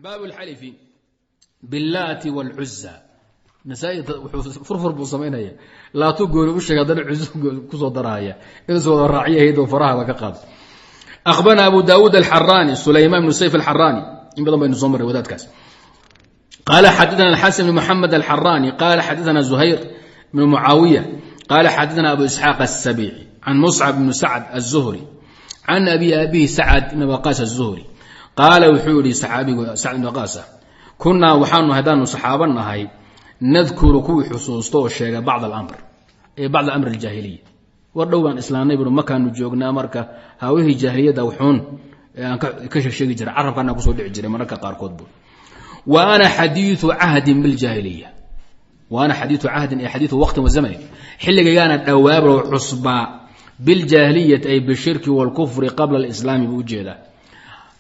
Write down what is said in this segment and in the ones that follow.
باب الحلف باللات والعزى نسائي فرفر بو سمينيا لا تقول وشي هذا العزى كسو درايا إذا سو راعيه هيدو فراها كقاد. أخبرنا أبو داود الحراني سليمان بن سيف الحراني إن بدل بين زمر ودات كاس قال حدثنا الحسن بن محمد الحراني قال حدثنا زهير بن معاوية قال حدثنا أبو إسحاق السبيعي عن مصعب بن سعد الزهري عن أبيه سعد بن وقاص الزهري قال وحوري صحابي سعد بن وقاص كنا وحان هدان صحابنا هاي نذكر كوي حصوصته الشيء بعض الأمر الجاهلية وردوان إسلامي بن مكان جوجنا مركا هاويه جاهلية وحون كشف شيء جرى عرف أنا كسود عجري مركا قاركود بول وأنا حديث عهد بالجاهلية وأنا حديث عهد أي حديث وقت وزمن حل كانت دواب وعصبة بالجاهلية أي بالشرك والكفر قبل الإسلام بوجهه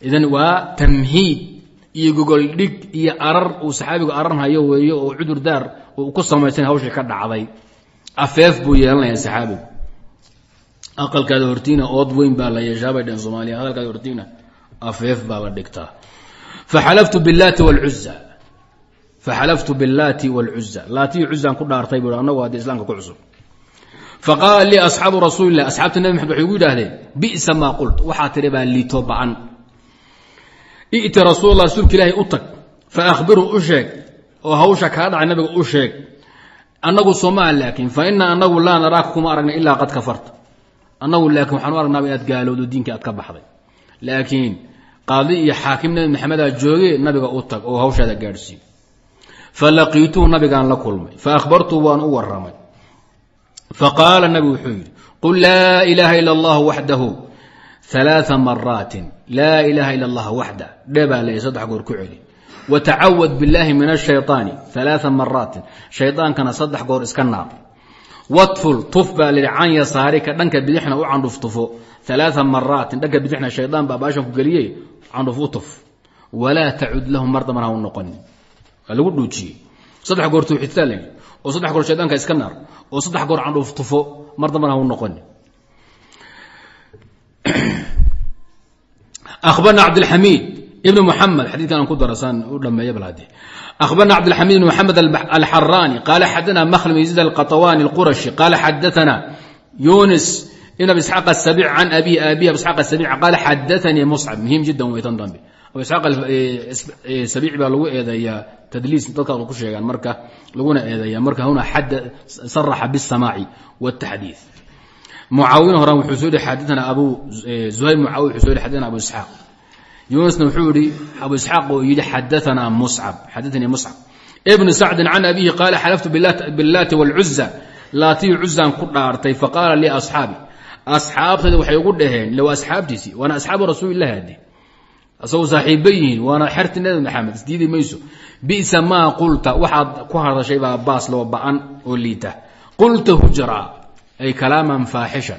إذن وتمهيد يقول لك يا أرر وصحابي أررها يو وعذر دار وقصة ما يصير هوش كذا عضي أفاف بويا يا صحابي أقل كذا هرتينا أضوين بالا يجاب دين صوماليا أقل كذا هرتينا أفاف بالا دكتا فحلفت باللات والعزى لاتي عزى أن كنا أرتيب ولا نواد إسلام كعزو فقال لي أصحاب رسول الله أصحاب النبي محمد يقول هذا بئس ما قلت وحاتربا لي طبعا ائت رسول الله سلك الله أطك فأخبره أشيك وهوشك هذا عن النبي أشيك أنه صمال لكن فإن أنه لا نراكم أرنا إلا قد كفرت أنه لكم حنوار النبي أتقالوا دينك أتكبح لكن قاضي حاكمنا محمد الجوغي النبي أطك وهوش هذا قارسي فلقيته النبي قال لكم فأخبرته وأن أورمي فقال النبي حير قل لا إله إلا الله وحده 3 مرات لا إله إلا الله وحده دبا لي صدح قركعلي وتعوذ بالله من الشيطان 3 مرات شيطان كان صدح قور اسكنار واطفل طفبا لعن يسارك دنك بدحنا وعن رفطفو 3 مرات دنك بدحنا الشيطان باباشن كغليه عن رفطف ولا تعد لهم مرضى منها ونقن لو دوجي صدح قور توحيدتالين وصدح قور الشيطان كاسكنار وصدح قور عن رفطفو مرضى منها ونقن. أخبرنا عبد الحميد ابن محمد حديث كان نقول درسان ولما يبل هذه أخبرنا عبد الحميد بن محمد الحراني قال حدثنا مخلم يزيد القطواني القرشي قال حدثنا يونس ابن أبي إسحاق السبيع عن أبي أبي إسحاق السبيع قال حدثني مصعب مهم جدا ويتنضم به أبي إسحاق السبيع بالو إذا يا تدليس تذكر كل شيء يعني مركه لقونا إذا يا مركه هنا حد صرح بالسماع والتحديث. معاوية هرم حسودي حدثنا أبو زهير معاوية حسودي حدثنا أبو إسحاق يونس نوحوري أبو إسحاق يجي حدثنا مصعب حدثني مصعب ابن سعد عن أبيه قال حلفت باللات والعزى لاتي عزى كنا أرتي فقال لي أصحاب وحيقول لهن لو أصحابتي وأنا أصحاب رسول الله هذه أصو صاحبين وأنا حرت النبي محمد سديدي ميسو بئس ما قلت واحد كهر شيء باص لو بأن وليته قلت هجرا أي كلاما فاحشا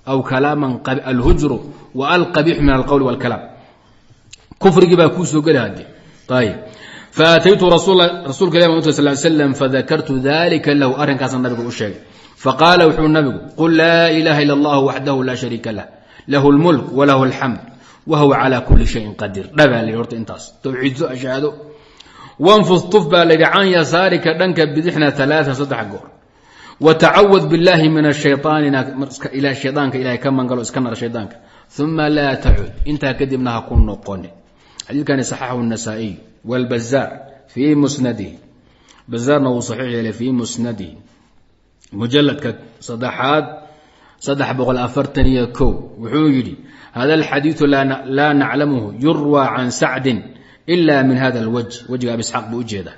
أو كلاما الهجر والقبيح من القول والكلام كفر جبا كوسو قال هذه. طيب فأتيت رسول كلام صلى الله عليه وسلم فذكرت ذلك له أرن كاس النبي الشيء فقال وحو النبي قل لا إله إلا الله وحده لا شريك له الملك وله الحمد وهو على كل شيء قدير دبا لي ورت انتاس توحيد أشهد وانفض طفبا لعن يسارك دنك بدحنا 3 صدح قور وتعوذ بالله من الشيطان إلى الشيطانك إلى كم من قالوا اسكنر شيطانك ثم لا تعود انت كدبناها كن نقوني. حديث كان صححه النسائي والبزار في مسنده بزارنا صحيح في مسنده مجلد صدح بغل أفرتني كو وحويلي هذا الحديث لا نعلمه يروى عن سعد إلا من هذا وجه أبي إسحاق بوجهده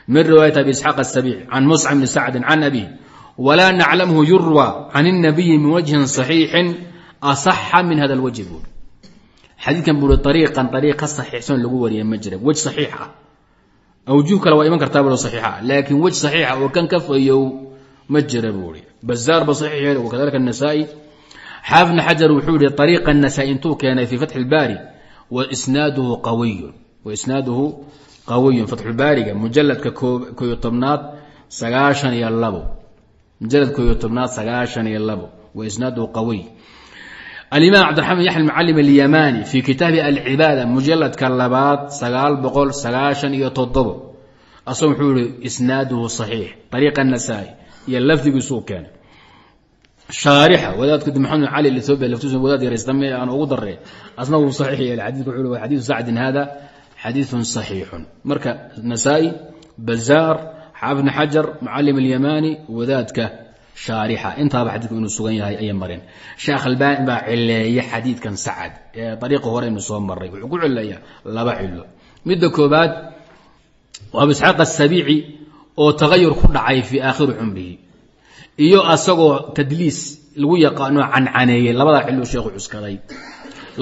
من رواية أبي إسحاق السبيع عن مصعب بن سعد عن أبيه ولا نعلمه يروى عن النبي من وجه صحيح أصح من هذا الوجه بول حديث كان بول طريقة صحيح سن لغوري المجرى وجه صحيحة أوجهك لو إيمان كرتابه صحيحة لكن وجه صحيحة وكان كفيو مجرى بولي بزار بصحيح وكذلك النسائي حافظ حجر وحوري طريقة النسائي انتو كان في فتح الباري وإسناده قوي فتح الباري مجلد كيوتمنات 9 يلبو مجلد كيوتمنات 9 يلبو وإسناده قوي. الإمام عبد الرحمن يحيى المعلم اليماني في كتاب العبادة مجلد كاللبات 999 أصلا حول إسناده صحيح طريق النسائي يلفظ بسوق كان شارحة وذات كنت محمد علي اللي ثوب لفتوس وذات يستمع أنا أقدر أصلا صحيح الحديث حول حديث سعد هذا حديث صحيح مركا النسائي بزار حافظ حجر معلم اليماني وذاتك شارحة انتهى بحديث انه سغن هاي اي مرين شيخ الباني با عليه حديث كان سعد طريقه هوري انه سو مري وحو عليا لبا عيلو ميد كوباد وابو اسحاق السبيعي او تغير كدعي في اخر عمره iyo asagoo tadliis lagu yaqaano cancaneeyay labada xillu sheekhu cuskaday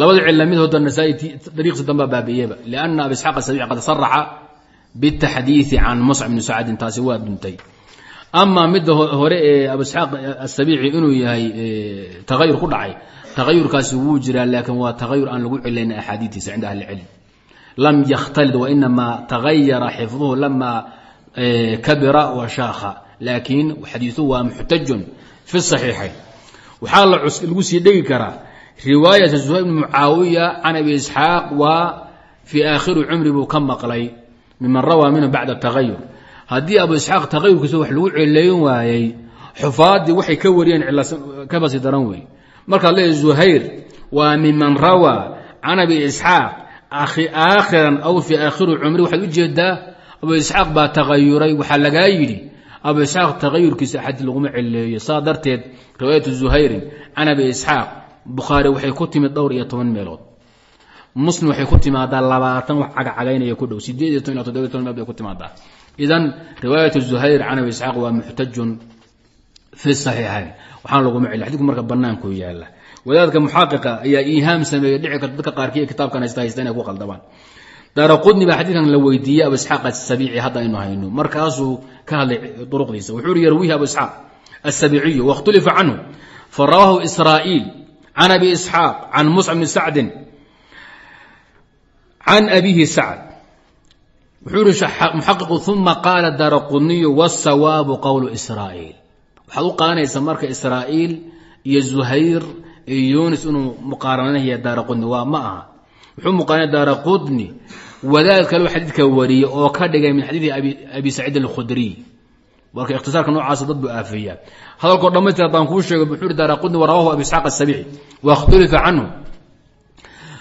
labada cilla mid hodan nasaayid dariiqsa damba baabiyaba laana abu ishaq as-sabi'i qad sarraha بالتحديث عن مصعب بن سعد تاسواد دنتي اما مد هوري ابو اسحاق السبيعي انه يحيى تغير كدعي تغير كاس وو جرا لكن هو تغير ان لو علينا احاديث عند اهل العلم لم يختلط وانما تغير حفظه لما كبر وشاخ لكن حديثه محتج في الصحيحين وحال لو سي دغي كرا روايه زهير بن معاويه عن ابي اسحاق وفي اخر عمره بو كم مقلي ممن روى منه بعد التغير هدي ابو اسحاق تغير كسو wax lagu cileeyo waayay xufaadi waxay ka wariyeen ka basi daran way marka la zuhayr wa mimman rawa an abi ishaq akhiran aw fi akhir umri waxa u jeedaa abu ishaq ba tagayuray waxa laga yiri abu ishaq tagayurkiisa xad lagu cileeyo saadarteed riwaayatu zuhayr an abi ishaq bukhari waxay ku timid dhowr iyo 10 meelood مسلم waxay ku timaadaa 20 wax cagacaynaya ku dhow 18 ila 17 meel bay ku timaadaa idan riwaayat az-zuhayr an abi ishaq wa muhtaj fi sahihayn waxaan lagu macil xadiidku marka banaanku yaala wadaadka muhaqiqa ayaa iham sameeyay dhici karta dadka qaarkii kitaabkan haystaayeen ku qaldabaan daraqudni ba xadiidkan la weydiiyay abu ishaq as-sabi'i hadda inuu hayno markaasuu ka hadlay duruqdiisa wuxuu yarwihi abu ishaq as-sabi'i wa ikhtalafa anhu farawahu israa'il an abi ishaq an mus'ab bin sa'd عن أبيه سعد وحور محقق ثم قال الدارقطني والصواب قول إسرائيل وحلقة أنا يسمرك إسرائيل يزهير يونس إنه مقارنة هي الدارقطني ومعها وحور مقارنة الدارقطني وذلك له حديث كوري وكاد جاي من حديث أبي سعيد الخدري ولكن اختصار كان نوع ضد بآفية هذا القرآن مثل طنكوش بحور الدارقطني ورواه أبي إسحاق السبيعي واختلف عنه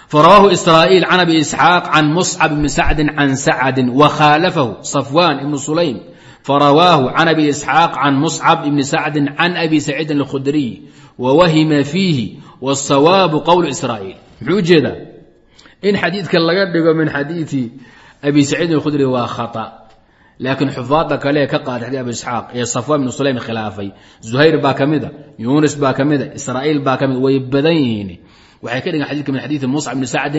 فرواه إسرائيل عن أبي إسحاق عن مصعب بن سعد عن سعد وخالفه صفوان بن سليم فرواه عن أبي إسحاق عن مصعب بن سعد عن أبي سعيد الخدري ووهم فيه والصواب قول إسرائيل حجة إن حديثك اللقاء من حديث أبي سعيد الخدري وخطأ لكن حفاظك عليه كقاعد حديث أبي إسحاق يا صفوان بن سليم خلافي زهير باكمدة يونس باكمدة إسرائيل باكمدة ويبدين وحكى لنا حديث من حديث مصعب بن سعد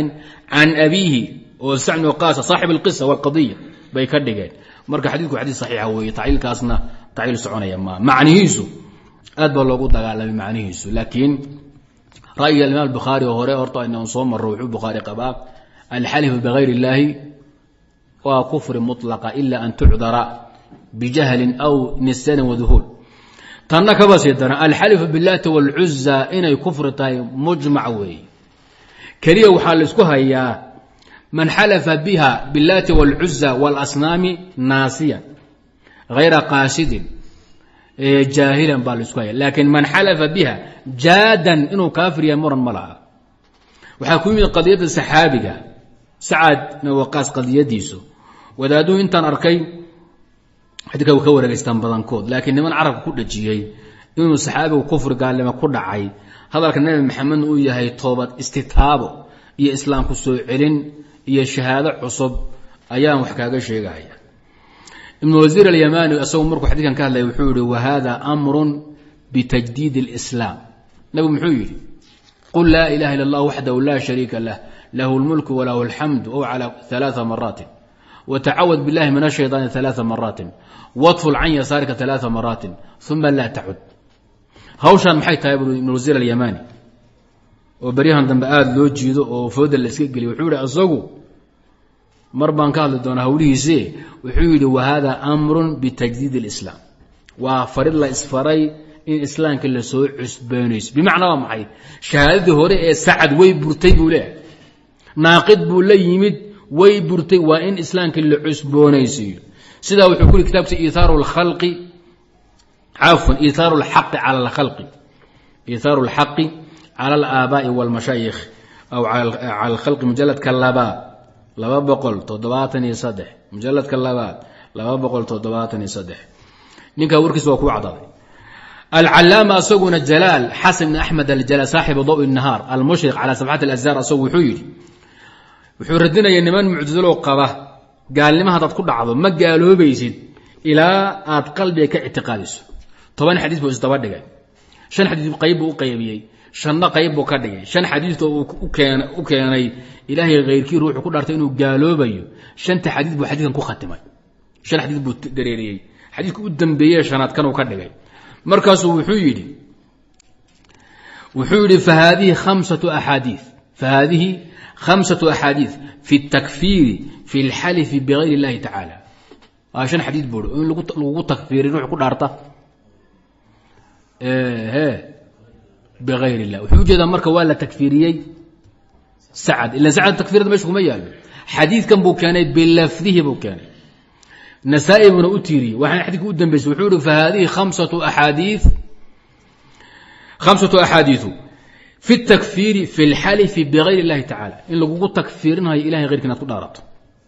عن أبيه وسعد بن وقاص صاحب القصة والقضية بيكدغين marka xadiidku xadiis saxiix ah way taciilkaasna taciil soconaya ma macnihiisu aad baa loogu dagaalamay macnihiisu laakiin ra'yi al-Imam al-Bukhari oo hore horta inuu soo maro wuxuu Bukhari qabaa al-halif bighayri Allah wa kufr mutlaqa illa an tu'dara bijahl aw nisyan wa dhuhul tanna ka basidana al-halif billahi wal uzza inay kufr tahay mujma' way kaliya waxa la isku hayaa من حلف بها باللات والعزى والأصنام ناسيا غير قاصد جاهلا بالسكايا لكن من حلف بها جادا إنه كافر يمر ملها وحكومة قضية السحابية سعد وقاص قضية ديسو ودادو انت أركي حدك وكورة استنبضان كود لكن من عرف كل جيهي إنه السحابي وكفر قال لما كل عاي هذا كان النبي محمد ويا هي توبة استتابه يا إسلام كسو علن iyo shahaado cusub ayaan wax kaaga sheegaya ibn wazir al-yamani asaw markuu xadiikan ka hadlay wuxuu yiri wa hada amrun bi tajdid al-islam nabi muxuu yiri qul la ilaha illa allah wahdahu la sharika lah lahu al-mulku wa lahu al-hamdu aw ala 3 marat wa ta'awad billahi min ash-shaytan 3 marat watful an yasarika 3 marat thumma la ta'ud hawshan maxay tahay ibn wazir al-yamani وبريهان دنب aad loo jiido oo fooda la iska galiyo wuxuu yiri asagu marban ka hadli doona hawlihiisa wuxuu yiri wa hada amrun bi tajdid al-islam wa farid la isfaray in islaamka la soo cusboonays bimacnaa maxay shahaadadii hore ee sacad way burtay buu leeyahay naaqid buu la yimid way burtay waa in islaamka la cusboonaysiiyo sidaa wuxuu ku yiri kitaabka iithaaru al-khalqi afwan iithaaru al-haqqi ala al-khalqi iithaaru al-haqqi ala al-aaba'i wal-mashayikh aw ala al-khalqi mujallad kalaba 273 mujallad kalaba 273 ninka warkiis waa ku cadaaday al-allama asaguna jalaal hasan ibn ahmad al-jalal sahib daw an-nahar al-mushriq ala sab'at al-azhar asagu wuxuu yiri wuxuu radinayay niman muctazilo qaba gaalnimaha dad ku dhacdo ma gaaloobaysid ilaa aad qalbiga ka i'tiqaadiso 10 xadiis buu isdaba dhigay 5 xadiis qayb uu qaybiyay 5 qayb buu ka dhigay 5 xadiis oo u keenay ilaahay geyrkii ruuxu ku dhaartay inuu gaaloobayo 5 xadiis buu xadiiskan ku khatimay 5 xadiis buu dareeriyay xadiiska u dambeeyay shanaad kan uu ka dhigay markaas wuxuu yiri فهذه 5 أحاديث فهذه 5 أحاديث في التكفير في الحلف بغير الله تعالى عشان حديث بورو ان لو تكفير روح ku dhaarta بغير الله وحجده marka waa la takfiriyay sacad illa sacad takfirada meesha kuma yaalo xadiis kan buu keenay bilafdihi buu keenay nasaa'i ibn utiri waxaan xadiis u dambeeyay wuxuu yiri فهذه 5 أحاديث في التكفير في الحلف بغير الله تعالى إن لو تكفيرنا إلهي غير كنا تدارت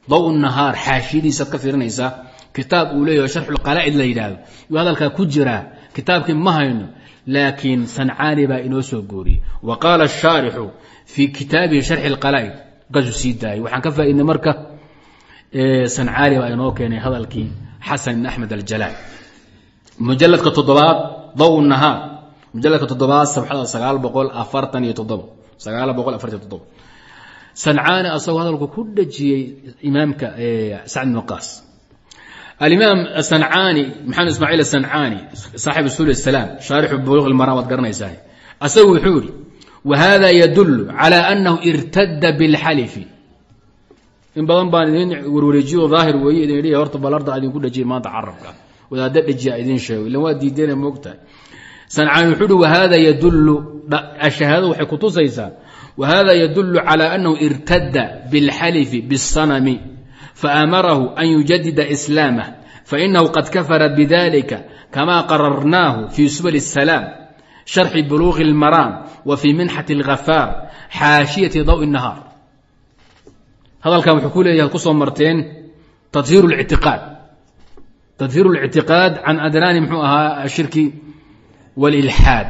ضوء النهار حاشيدي ستكفيرنا إيسا كتاب أوليه وشرح القلائد ليلاد وهذا الكجرة كتاب ما هينه لكن صنعاني بإنه سوغوري وقال الشارح في كتابه شرح القلائد قجو سيداي وحن كفى إن مركة صنعاني بإنه كان هذا الكي حسن بن أحمد الجلال مجلد كتضباب ضوء النهار مجلد كتضباب صفحة 947 صنعاني أصوى هذا كل جي إمامك سعد بن وقاص الإمام الصنعاني محمد إسماعيل الصنعاني صاحب سبل السلام شارح بلوغ المرام وذكرنا إساهي أسوي حوري وهذا يدل على أنه ارتد بالحلف إن بضن بان وروريجي ظاهر ويدين ليه ورطب الأرض عدين كل جي ما تعرفك وإذا دق جي عدين شوي لو دي دين موقتا صنعاني حوري وهذا يدل الشهادة وحكوتو سيسا وهذا يدل على أنه ارتد بالحلف بالصنم فأمره أن يجدد إسلامه فإنه قد كفر بذلك كما قررناه في سبل السلام شرح بلوغ المرام وفي منحة الغفار حاشية ضوء النهار هذا الكلام حكولي يقصوا مرتين تطهير الاعتقاد عن أدران محوها الشرك والإلحاد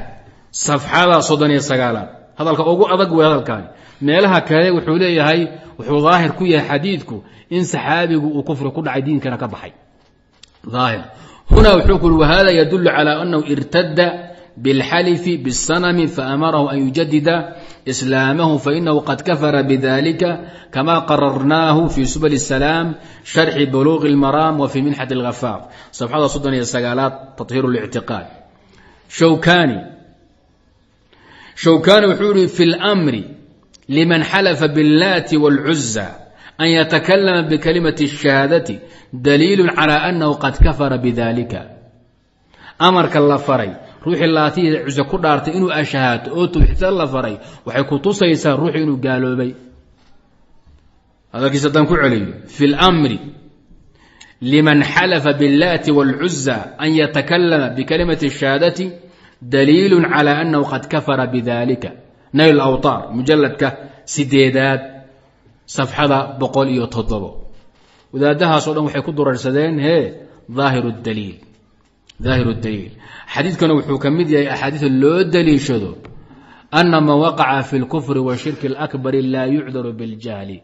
صفحة صدنية سقالات هذا الكلام أدق وهذا الكلام meelaha kale wuxuu leeyahay wuxuu daahir ku yahay xadiidku in saxaabigu uu kufri ku dhacay diinkana ka baxay daahir huna wuxuu ku wahada yadullu ala annahu irtadda bil halifi bis sanami fa amarahu an yujaddida islamahu fa innahu qad kafara bidhalika kama qarrarnahu fi subul salam sharh bulugh al maram wa fi minhat al ghafar safhada 9 tathhir al i'tiqad shawkani wuxuu fi al amri لمن حلف باللات والعزى أن يتكلم بكلمة الشهادة دليل على أنه قد كفر بذلك أمرك الله فري روح اللاتي عزى كدارت إنه أشهاد أوتو حتى الله فري وحيكو تصيسا روح إنه قالوا بي هذا كيستان كعلي في الأمر لمن حلف باللات والعزى أن يتكلم بكلمة الشهادة دليل على أنه قد كفر بذلك نيل الأوطار مجلد كسديدات صفحة بقول يتضبو وإذا دها صودا وحيكو درسدين هي ظاهر الدليل حديث كانوا حكميد يا أحاديث اللو الدليل شذو أن ما وقع في الكفر والشرك الأكبر لا يعذر بالجهل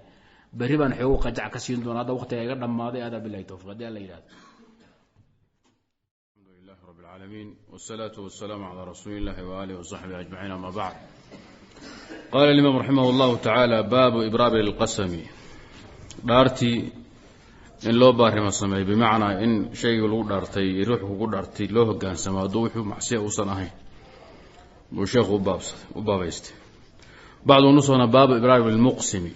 بريبا حقوق جعك سيندون هذا وقت يقرر ماضي هذا بالله توفيق دي الله يراد الحمد لله رب العالمين والصلاة والسلام على رسول الله وآله وصحبه أجمعين أما بعد قال الإمام رحمه الله تعالى باب إبرار القسم دارتي إن لو بارهم السماء بمعنى إن شيء لو دارتي روحه دارتي لو كان سما دوح معصية وصنعه وشيخ وبابيست بعض نصنا باب إبرار المقسم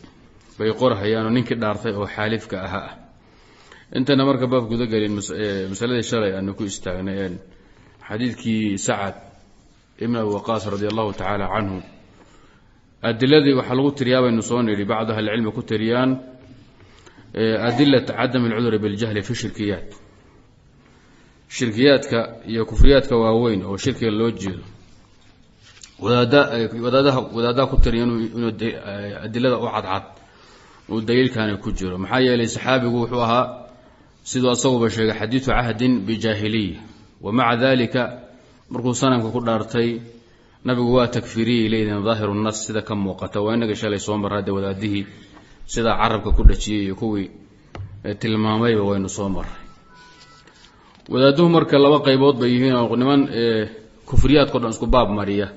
بيقرها يعني نك دارتي أو حالف كأها أنت نمرك باب كذا قال مسألة الشرع أنك استغنيان xadiidkii sacad ibn abi waqaas radi allahu tacaala canhu adiladii waxaa lagu tiriyaa baynu soo nidhi bacdu ahlicilmi ku tiriyaan adilat cadam alcudri biاljahli fi shirkiyaat shirkiyaadka iyo kufriyaadka waaweyn oo shirkiga loo jeedo wadaadaha ku tiriya inuu adilada u cadcad uu daliilkaani ku jiro maxaa yeelay saxaabigu wuxuu ahaa siduu asaguba sheegay xadiidu cahdin bijaahiliya wamaca dalika markuu sanamka ku dhaartay nabigu waa takfiriyey leydin daahiru nas sida ka muuqata waa inaga shalay soo marade wadaadihii sidaa carabka ku dhajiyey iyo kuwii tilmaamayba waynu soo maray wadaaduhu marka laba qaybood bay yihiin oo niman kufriyaadko dhan isku baab mariya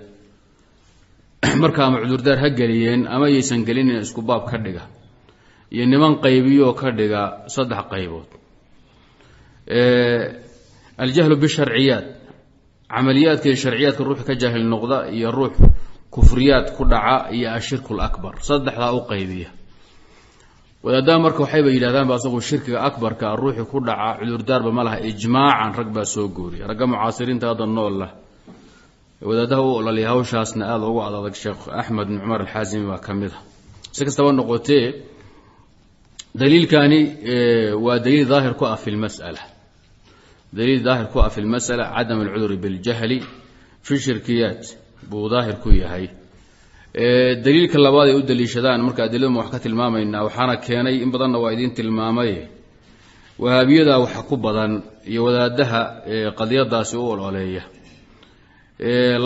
marka ama cudurdaar ha geliyeen ama yaysan gelinin isku baab ka dhiga iyo niman qaybiyo ka dhiga saddex qaybood aljahlu bisharciyaat camaliyaadka iyo sharciyaadka ruux ka jaahil noqda iyo ruux kufriyaad ku dhaca iyo ashirku lakbar saddexdaa u qaybiya wadaadaha marka waxayba yidhahdaan ba asagu shirkiga akbarka ruuxii ku dhaca cudurdaarba ma laha ijmaacan rag baa soo gooriya ragga mucaasiriinta hadda nool lah wadaadaha u ololaya hawshaasna aada ugu adag sheekh axmed bin cumar alxaasimi baa ka mid a si kastaba noqotee daliilkani waa daliil daahir ku ah fi lmas'ala daliil daahir ku ah fi lmas'ala cadam alcudri biاljahli fi shirkiyaat buu daahir ku yahay daliilka labaad ay u daliishadaan marka adilada wax ka tilmaamaynaa waxaana keenay in badanna waa idiin tilmaamay wahaabiyada waxa ku badan iyo wadaadaha qadiyadaasi u ololeeya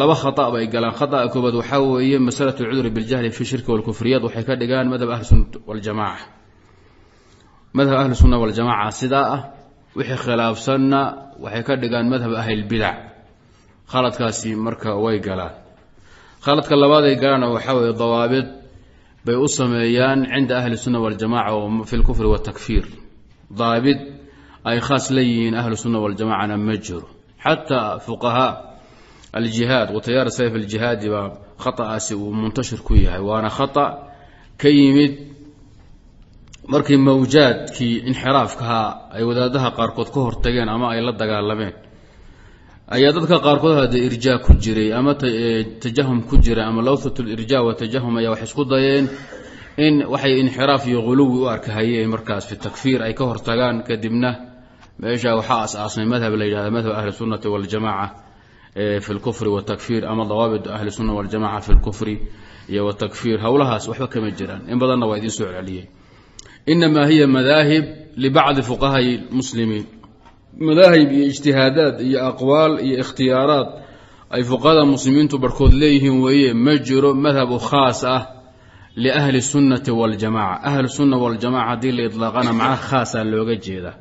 laba khata bay galaan khata koobaad waxa weeye masalatu alcudri biاljahli fi shirki walkufriyat waxay ka dhigaan madhab ahli sunnah wal jamaa madhab ahli sunnah wal jamaa sidaa wixii khilaafsanna waxay ka dhigaan madhab ahli bid'ah khaladkaasi marka way galaan khaladka labaad ay galaan waxa weeye dawaabid bay u sameeyaan cinda ahli sunnah wal jamaa oo fi al-kufr wa takfir daabid ay khaas leeyihiin ahli sunnah wal jamaa ma jiro hatta fuqaha الجهاد وتيار سيف الجهاد وخطأ ومنتشر كويها وانا خطأ كيمد markii mawjaadkii inxiraafka ay wadaadaha qaarkood ka hortageen ama ay la dagaalameen ayaa dadka qaarkood hada irjaa ku jiray ama tajahum ku jiray ama lawthatu irjaa wa tajahum ayaa wax isku dayeen in waxay inxiraaf iyo quluwi u arkahayeen markaas fi takfiir ay ka hortagaan kadibna meesha waxa asaasay madhab la yiraahdo madhab ahli sunnah wal jamaa في الكفر والتكفير أما ضوابط أهل السنة والجماعة في الكفر والتكفير هولها وحبا كما جيران إن بدلنا وايدين سؤال عليه إنما هي مذاهب لبعض فقهاء المسلمين مذاهب اجتهادات هي أقوال هي اختيارات أي فقهاء المسلمين تبركض ليهم وهي مجر مذهب خاصة لأهل السنة والجماعة أهل السنة والجماعة دي اللي إطلاقنا معاه خاصة اللي جيدة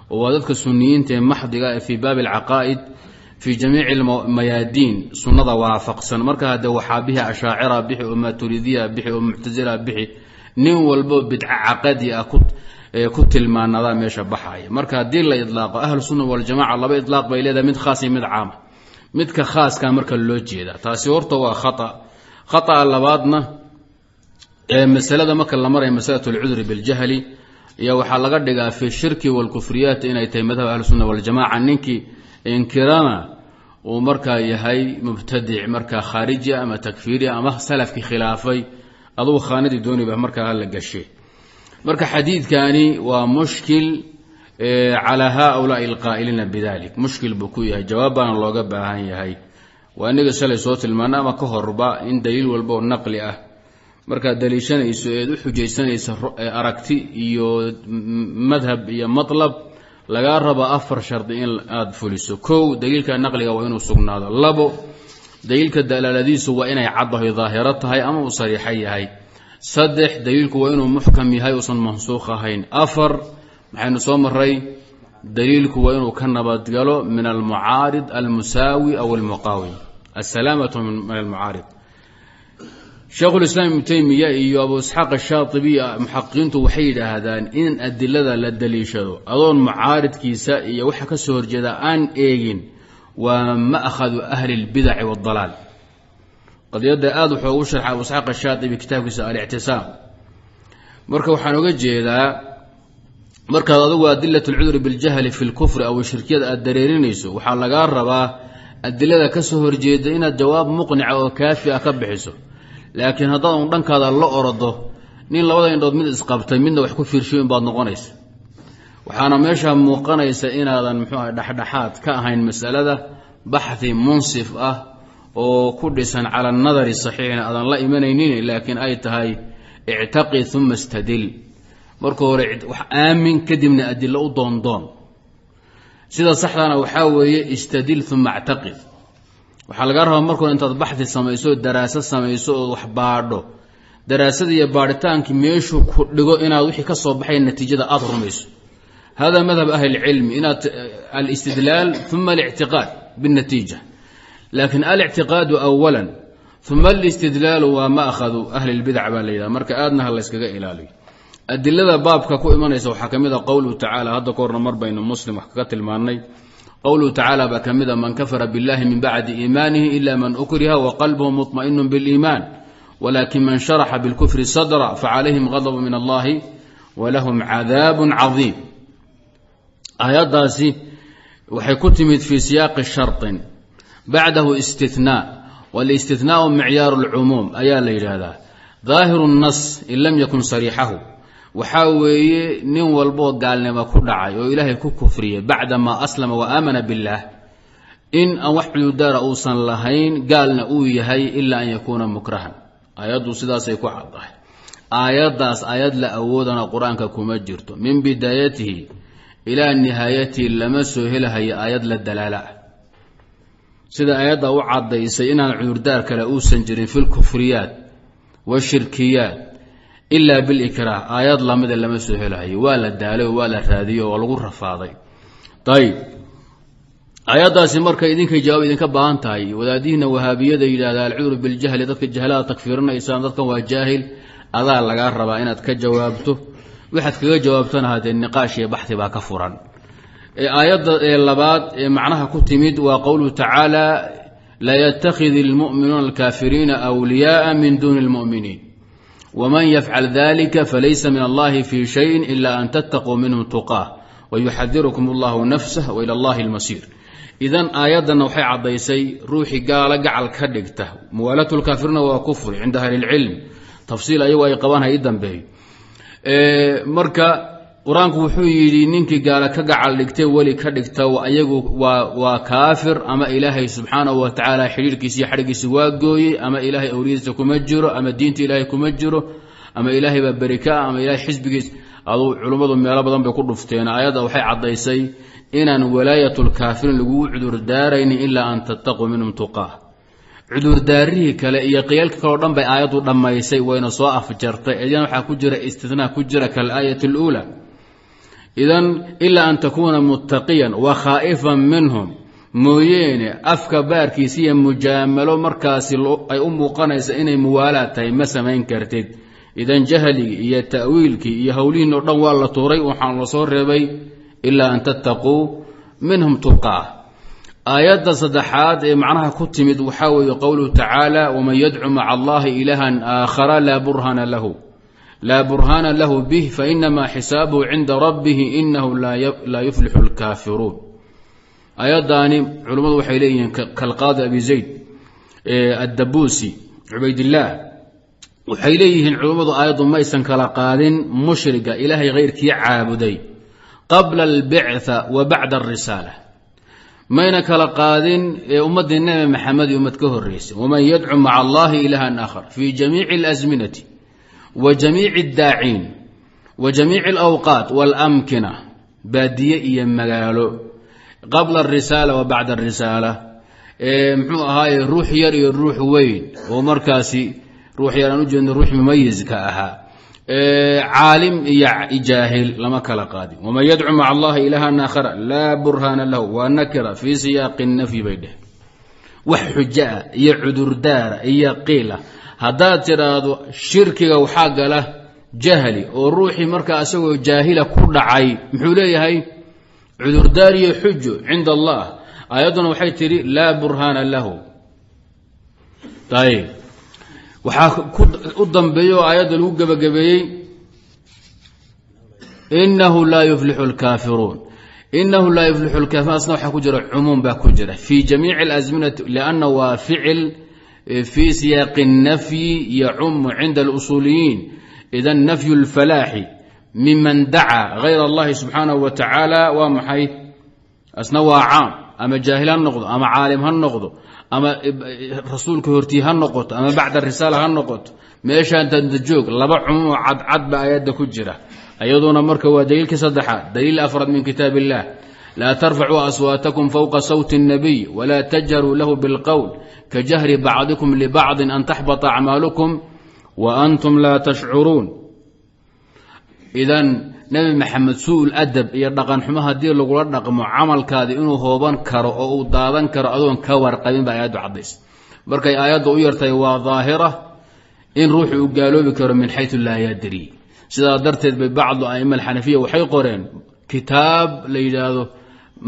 وذلك السنيين محض في باب العقائد في جميع الميادين سنة وافقسن marka hada waxa bihi ashaacira bihi umma turidiya bihi mu'tazila bihi nin walba bid'a aqadi ku tilmaanada meesha baxay marka hadii la idlaaqo ahlu sunna wal jamaa laba idlaaq bay leedahay mid khaas iyo mid caam midka khaaska marka loo jeeda taasi horta waa khata labaadna masalada marka la maray masalatu al-udhr bil jahli iyo waxa laga dhigaa fi shirki wal kufriyat inay tahay madhab ahlu sunna wal jamaa ninki inkirama ومركا يهي مبتدع مركا خارجي أما تكفيري أما سلف كي خلافي أضو خاندي دوني به مركا هلا قشي مركا حديث كاني ومشكل على هؤلاء القائلين بذلك مشكل بكوية جوابا الله قبها هاي وأنك سالي صوت المنى ما كهربا إن دليل والبو النقل مركا دليشان يسويد حجيسان أركتي يو مذهب يا مطلب laga raba afar shardi in aad fuliso koow daliilka naqliga waa inuu sugnaado labo daliilka dalaaladiisu waa inay caddahay daahira tahay ama uu sariixay yahay saddex daliilku waa inuu muhkam yahay oo san mansuukh ahayn afar maxaynu soo maray daliilku waa inuu ka nabad galo min al-mu'aarid al-musaawi aw al-muqaawim as-salaamatu min al-mu'aarid شيخ الإسلام ابن تيمية iyo Abu Ishaq al-Shatibi muhaqqiintu waxay yiraahdaan in adillada la daliishado adoon mucaaridkiisa iyo waxa ka soo horjeeda aan eegin waa ma akhadu ahli al-bid'ah wad-dalal qadiyada aad wuxuu u sharxay Abu Ishaq al-Shatibi kitaabkiisa al-i'tisaam marka waxaan uga jeedaa marka adigu adillatu al-udhr bil jahl fi al-kufr aw shirkiyada aad dareerinayso waxa laga rabaa adilada ka soo horjeeda inaad jawaab muqnica oo kaafi ah ka bixiso laakiin haddaan un dhankaada la orado nin labada indhood mid isqabtay midna wax ku fiirshiin baad noqonaysa waxaana meesha muuqanaysa inaadan muxuu ahay dhaxdhaxaad ka ahayn mas'alada baxthi munsif ah oo ku dhisan cala nadari saxiixna aadan la imanaynin laakiin ay tahay i'taqi thumma istadil marka hore wax aamin kadibna adilla u doondoon sida saxdana waxaa weeye istadil thumma i'taqi waxaa laga rabaa marka hore intaad baxthi samayso daraasad samayso oo wax baadho daraasada iyo baadhitaankii meeshuu ku dhigo inaad wixii ka soo baxay natiijada aad rumayso هذا مذهب أهل العلم إن الاستدلال ثم الاعتقاد بالنتيجة لكن الاعتقاد أولا ثم الاستدلال وما أخذوا أهل البدع بالليلة مركا آدنا هلا يسكا إلالي الدلالة بابك كو إيمان يسو حكمذا قوله تعالى هذا كورنا مر بين المسلم وحكاة الماني قوله تعالى بكمذا من كفر بالله من بعد إيمانه إلا من أكره وقلبه مطمئن بالإيمان ولكن من شرح بالكفر صدرا فعليهم غضب من الله ولهم عذاب عظيم آياتاasi waxay ku timid في سياق شرط بعده استثناء والاستثناء معيار العموم ayaa la yiraahdaa ظاهر النص إن لم يكن صريحه waxa weeye nin walbo gaalnimo ku dhacay oo Ilaahay ku kufriyay بعدما أسلم وآمن بالله in aan wax cudurdaara uusan lahayn gaalna uu yahay ilaa an yakuna mukrahan ayadu sidaas ay ku cadahay ayadaas ayad la awoodana quraanka kuma jirto min bidayatihi إلى نهايته لما سهلها هي آيات للدلالة سيدا آيات وعد يسينا العردار كلا أوسنجرين في الكفريات والشركيات إلا بالإكراه آيات لماذا لما سهلها هي ولا الدالة ولا الرادية والغرة فاضي طيب آيات سمرك إذنك جاوب إذنك بانتاي وذا دين وهابية إلى العذر بالجهل ذاتك الجهلاء تكفيرنا إسان ذاتك وجاهل أذا لغا ربا إنك جوابته waxaad kaga jawaabtana hadee niqaash iyo baxthi baa ka furan aayada labaad macnaha ku timid waa qowluhu tacaala la yattakhidul mu'minuna al-kafirina awliya'a min dunil mu'minin waman yaf'al dhalika falaysa min allahi fi shay'in illa an tattaqu minhum tuqah wa yuhadhirukum allahu nafsahu wa ila allahi al-masir idan aayadan waxay cadaysay ruuxi gaala gacal ka dhigta muwalatul kafirina waa kufr inda ahli al-ilm tafsiil ayagu ay qabaan hay dambeey marka quraanku wuxuu yiri ninkii gaala ka gacal dhigtay wali ka dhigta ayagu waa kaafir ama ilaahay subhanahu wa ta'ala xiriirkiisa xarigiisa waa gooyay ama ilaahay awriyadiisa kuma jiro ama diinta ilaahay kuma jiro ama ilaahay ba baraka ama ilaahay xisbigiisa adoo culimadu meelo badan bay ku dhufteen aayada waxay cadaysay inaan walaayatul kaafirin lagu cudur daarayni illa an tattaqu minhum tuqah cudur daarihi kale iyo qiyalka kale oo dhan bay aayadu dhamaysay wayna soo afjartay idan waxa ku jira istinaa ku jira kal aayatul ula idan illa an takuna muttaqiyan wa khaifan minhum mooyeene afka baarkiisa iyo mujaamalo markaasi ay u muuqanaysa inay muwaalaad tahay ma samayn kartid idan jahliga iyo ta'wiilki iyo hawliin oo dhan waa la tuuray waxaan la soo reebay illa an tattaqu minhum tuqaa آيات صدحات معناها كتمد وحاول قوله تعالى ومن يدعو مع الله إلها آخر لا برهان له به فإنما حسابه عند ربه إنه لا يفلح الكافرون آيات داني علماء وحيلين كالقاضي أبي زيد الدبوسي عبيد الله وحيليهن علماء آيات ميسا كالقاض مشرقة إلهي غير كي عابدي قبل البعثة وبعد الرسالة ماينا كلا قادين أمد النبي محمد أمد كهريس ومن يدعو مع الله إلها آخر في جميع الأزمنة وجميع الداعين وجميع الأوقات والأمكنة بادية مقالو قبل الرسالة وبعد الرسالة هاي الروح يري الروح وين ومركاسي روح يرى نجن الروح مميز كأها عالم جاهل لما كلا قادم ومن يدعو مع الله إلها آخر لا برهان له ونكر في سياق النفي بيده وحجاء يعذر دار يقيله هذا ترى شرك أو حاجة له جهلي وروحي مركا أسوي جاهلة كل عي محولي هاي عذر دار يحج عند الله أيضا وحيتري لا برهان له طيب waxaa u dambeeyo aayada lagu gabagabeeyay innahu la yuflihu al-kafirun إنه لا يفلح الكافرون أصلا waxaa ku jira cumuum baa ku jira في جميع الأزمنة لأنه waa فعل في سياق النفي يعم عند الأصوليين إذا نفي الفلاح ممن دعا غير الله سبحانه وتعالى waa maxay asna waa caam ama jaahil ha noqdo ama caalim ha noqdo ama rasuulka hortii ha noqoto ama bacda risaala ha noqoto meeshaan dandajoog laba cumuum cadcad ba aayadda ku jira ayaduna marka waa daliilka saddexaad daliil afrad min kitaab illah laa tarfacuu aswaatakum fawqa sawti الnabiy walaa tajharuu lahu bilqowl kajahri bacdikum libacdin an taxbata acmaalukum wa antum laa tashcuruun idan nebi maxamed suu-ul adab iyo dhaqan xumo haddii lagula dhaqmo camalkaadi inuu hooban karo oo uu daadan karo adoon ka warqabin ba aayaddu caddays markay aayadda u yartay waa daahira in ruuxu uu gaaloobi karo min xaytu laa yadri sidaa darteed bay bacdu a'ima alxanafiya waxay qoreen kitaab la yidhaahdo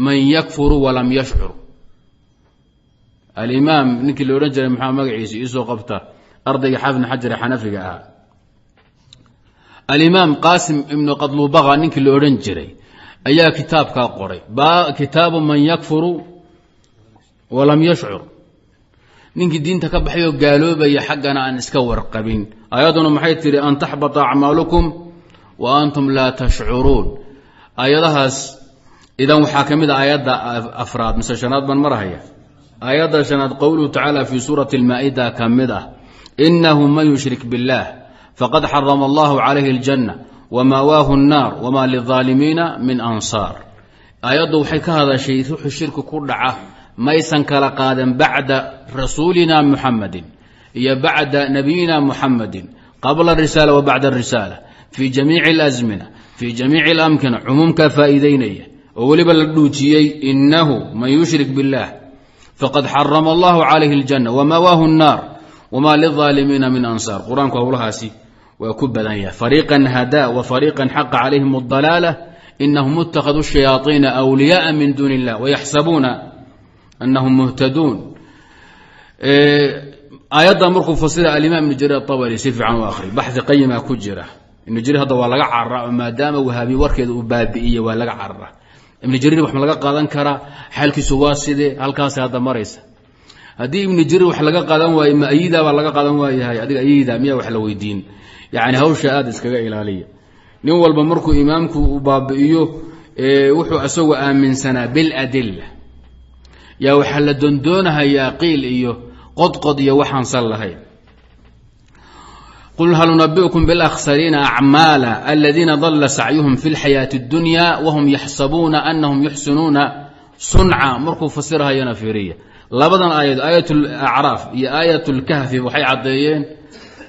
man yakfuru walam yashcur alimaam ninkii la odhan jiray maxaa magaciisa iisoo qabta ardayga xaafid xajar xanafiga ahaa alimaam qaasim ibnu qadlubaqa ninkii la odhan jiray ayaa kitaabkaa qoray kitaabu man yakfuru walam yashcur ninkii diinta ka baxay oo gaaloobaya xaggana aan iska warqabin ayaduna maxay tiri an taxbata acmaalukum wa antum laa tashcuruun ayadahaas idan waxaa ka mid a aayadda afraad mise shanaad baan marahaya aayadda shanaad qowluhu tacaala fii suurati almaa'ida ka mid ah inahu man yushrik biاllah faqad xarama allahu calayhi aljanna wamaawaahu الnaar wama lilظaalimiina min ansaar aayaddu waxay ka hadashay ruuxu shirki ku dhaca maysan kala qaadan bacda rasuulina muxamadin iyo bacda nabiyina muxamadin qabla arisaala wa bacda arisaala fii jamiici اlasmina fii jamiici اlamkina cumuumkaa faa'iideynaya oo weliba la dhuujiyey inahu man yushrik biاllah faqad xarama allahu calayhi اljanna wamaawaahu الnaar wma lilظaalimiina min ansaar qur-aanku howlahaasi waa ku badan yahay fariiqan hadaa wa fariiqan xaqa calayhim اdalaalah inahum اtakhaduu shayaaiina أwliyaءa min duuni اllah wayaxsabuuna anahum muhtaduun aayadda markuu fasira alimaam ibnu jariir atabari si fiican u akhri baxi qayima ku jira ibnu jariir hadda waa laga carara maadaama wahaabi warkeeda uu baabi'iye waa laga carara ibnu jariir wax ma laga qaadan karaa xaalkiisu waa sidee halkaas hadda maraysa haddii ibnu jariir wax laga qaadan waaye ma ayida baa laga qaadan waayahay adiga ayida miyaa wax la weydiin yani hawsha aada iskaga ilaaliya nin walba markuu imaamku uu baabi'iyo wuxuu asagoo aaminsanaa biladilla yaa waxaa la dondoonahayaa qiil iyo qodqod iyo waxaan sal lahayn qul hal nunabi'ukum biاlakhsariina acmaala aladiina dalla sacyuhum fi اlxayaati اddunya wahum yaxsabuuna anahum yuxsinuuna sunca markuu fasirahayana fiiriya labadan aayad aayat alacraaf iyo aayat اlkahfi waxay caddeeyeen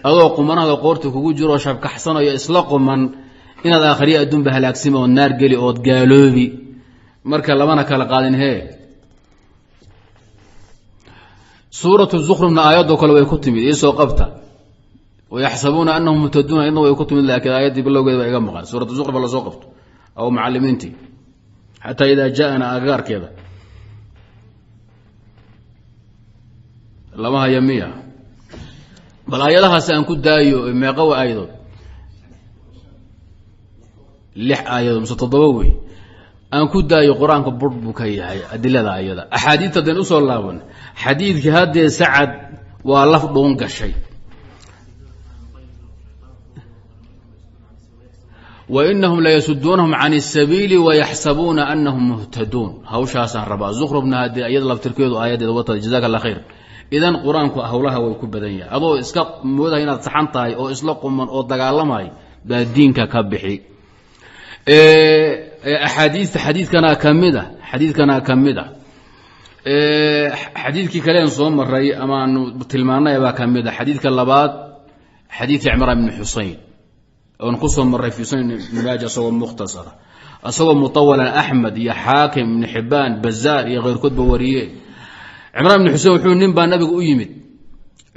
adoo qumanada qoorta kugu jiroo shabkaxsanayo isla quman inaad aakhriya adduunba halaagsima ood naar geli ood gaaloobi marka labana kala qaadin hee suuratu zukrufna aayadoo kale way ku timid iisoo qabta wayaxsabuuna anahum muhtaduuna idna way ku timid laakiin aayaddii bilowgeeda baa iga maqan suuratu zukruf la soo qabto aw macalimiintii xataa idaa ja'ana agagaarkeeda lama haya miya bal aayadahaas aan ku daayo meeqa wa aayadood 6 aayadood mise 7 wey aan ku daayo qur-aanka bur buu ka yahay adilada ayada axaadiidta haddeen usoo laaban xadiidkii haddee sacad waa laf dhuun gashay wainahum layasuduunahum can الsabiili wayaxsabuuna anahum muhtaduun hawshaasaan rabaa zukrubna haddee iyada laftirkeedu aayadeeda wata jazaka allah khayr idan qur-aanku howlaha way ku badan yahay adoo iska moodahay inaad saxan tahay oo isla quman oo dagaalamay baa diinka ka bixi axaadiista xadiidkana ka mid a xadiidkii kaleen soo maray amaanu tilmaanay baa ka mid a xadiidka labaad xadiid cimraan ibni xusein oon ku soo maray fii sunan ibni maaja asagoo mukhtasara asagoo mutawalan axmed iyo xaakim ibni xibaan bazaar iyo keyrkoodba wariyeen cimraan ibni xusein wuxuu nin baa nabiga u yimid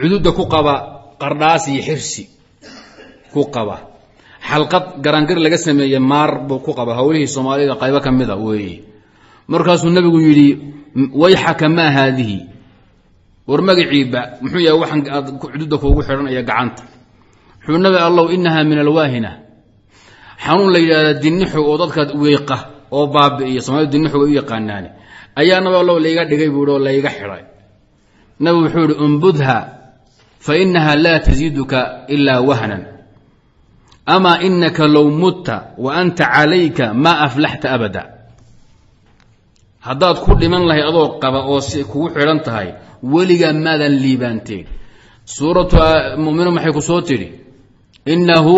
cududa ku qaba qardhaas iyo xirsi ku qaba xalqad garangar laga sameeyey maar buu ku qaba howlihii soomaalida qaybo ka mida weeye markaasuu nabigu yidhi wayxaka maa haadihi war magaciiba muxuu yahay waxaan aad cududa kuugu xidhanaya gacanta wuxuu nabi allow inahaa min alwaahina xanuun la yidhahda dinixu oo dadka weeqa oo baabi'iyo Soomaalidu naxu u yaqaanaani ayaa nabi Allah leeyaga dhigay buuro leeyaga xiray nabi wuxuu yiri umbudha fa innaha la taziduka illa wahnan ama innaka law mutta wa anta alayka ma aflahta abada haddaad ku dhiman lahay adoo qaba oo si kugu xiran tahay weliga maadan liibaanteen suuratu mu'minuun maxay ku soo tiri innahu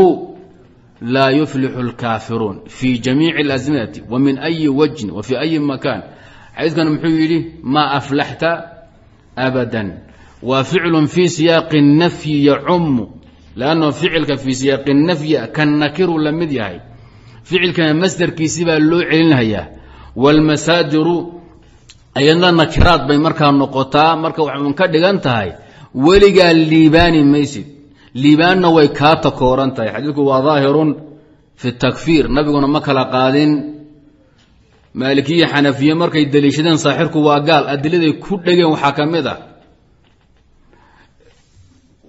la yuflihu al-kafirun fi jami'i al-azminati wa min ayyi wajhin wa fi ayyi makan حيث muxuu yiri ma aflahta abadan wa fi'lun fi siyaq an-nafy ya'um لانه فعلك في سياق النفي كان نكر لمد yahay فعلك مصدرkiisi baa loo celinaya والمصادر ayana nakiraad bay marka noqotaa marka waxaan ka dhigan tahay weliga liibani maysid liibaanna way ka takooran tahay xadiidku waa daahirun fi takfir nabiguna ma kala qaadin maalikiya xanafiya markay daliishadeen saaxirku waa gaal adiladay ku dhageen waxa kamida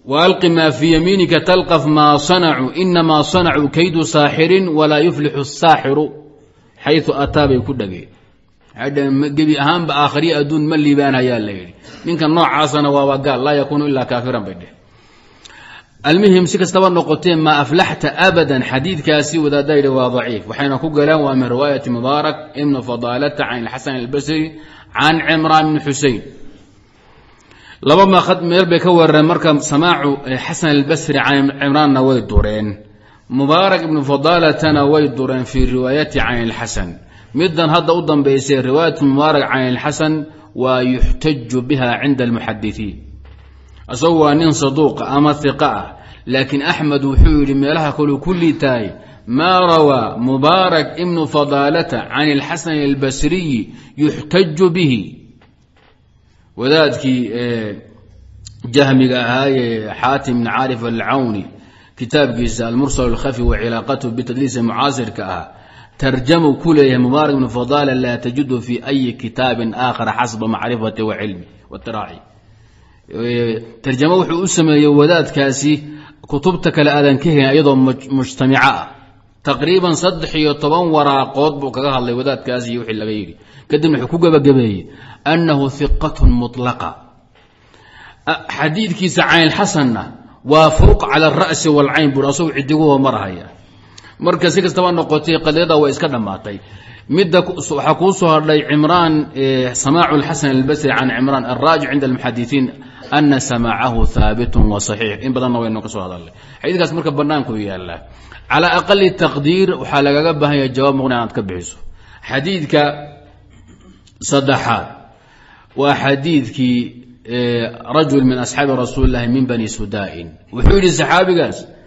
والق ما في يمينك تلقف ما صنعوا انما صنعوا كيد ساحر ولا يفلح الساحر حيث اتى بكدغي هذا جبي اهم باخري ادون ما ليبان يا ليلي نينك نوعاسنا waa gaal la yakunu illa kafiran bade المهم سكستوا نقطتين ما افلحت ابدا حديث كاسي وذا داير وضعيف وحين كو غلان ومن روايه مبارك ابن فضالة عن الحسن البصري عن عمران بن حسين لما خد ميل بكور مركب سماع حسن البصري عن عمران نوي دورين مبارك بن فضالة نوي دورين في روايه عن الحسن مدن هذا أيضا بيصير رواية مبارك عن الحسن ويحتج بها عند المحدثين أسوى نين صدوق أما ثقة لكن أحمد وحوري ملها كل تاي ما روى مبارك ابن فضالة عن الحسن البصري يحتج به وذلك جهمي هاي حاتم بن عارف العوني كتاب جيسى المرسل الخفي وعلاقته بتدليس معاصر كأها ترجموا كله مبارك بن فضالة لا تجد في أي كتاب آخر حسب معرفته وعلمه والتراعي ترجموا حسم يودات كاسي كتبتك لآذان كهن أيضا مجتمعة تقريبا صدح يطبان وراء قطب وكذا الله يودات كاسي يوحي لغيري قدم الحقوق بقبيه أنه ثقة مطلقة حديث كيس عين الحسن وفوق على الرأس والعين برسول عدقوه مرهية marka si kastaba noqotay qadada way iska dhamaatay midda waxa ku soo hadlay Imran samaacu al-Hasan al-Basri an Imran ar-Raji' 'inda al-muhaddithin anna samaacahu thabitun wa sahih in badan way noo ka soo hadlay xadiidkaas marka banaanku yaala ala aqalli taqdir waxa lagaga baahan jawaab muqnaad ka bixiso xadiidka sadaxaad wa xadiidki rajul min ashaabi rasuulillah min bani Sudaa'in wuxuu yiri saxaabigaas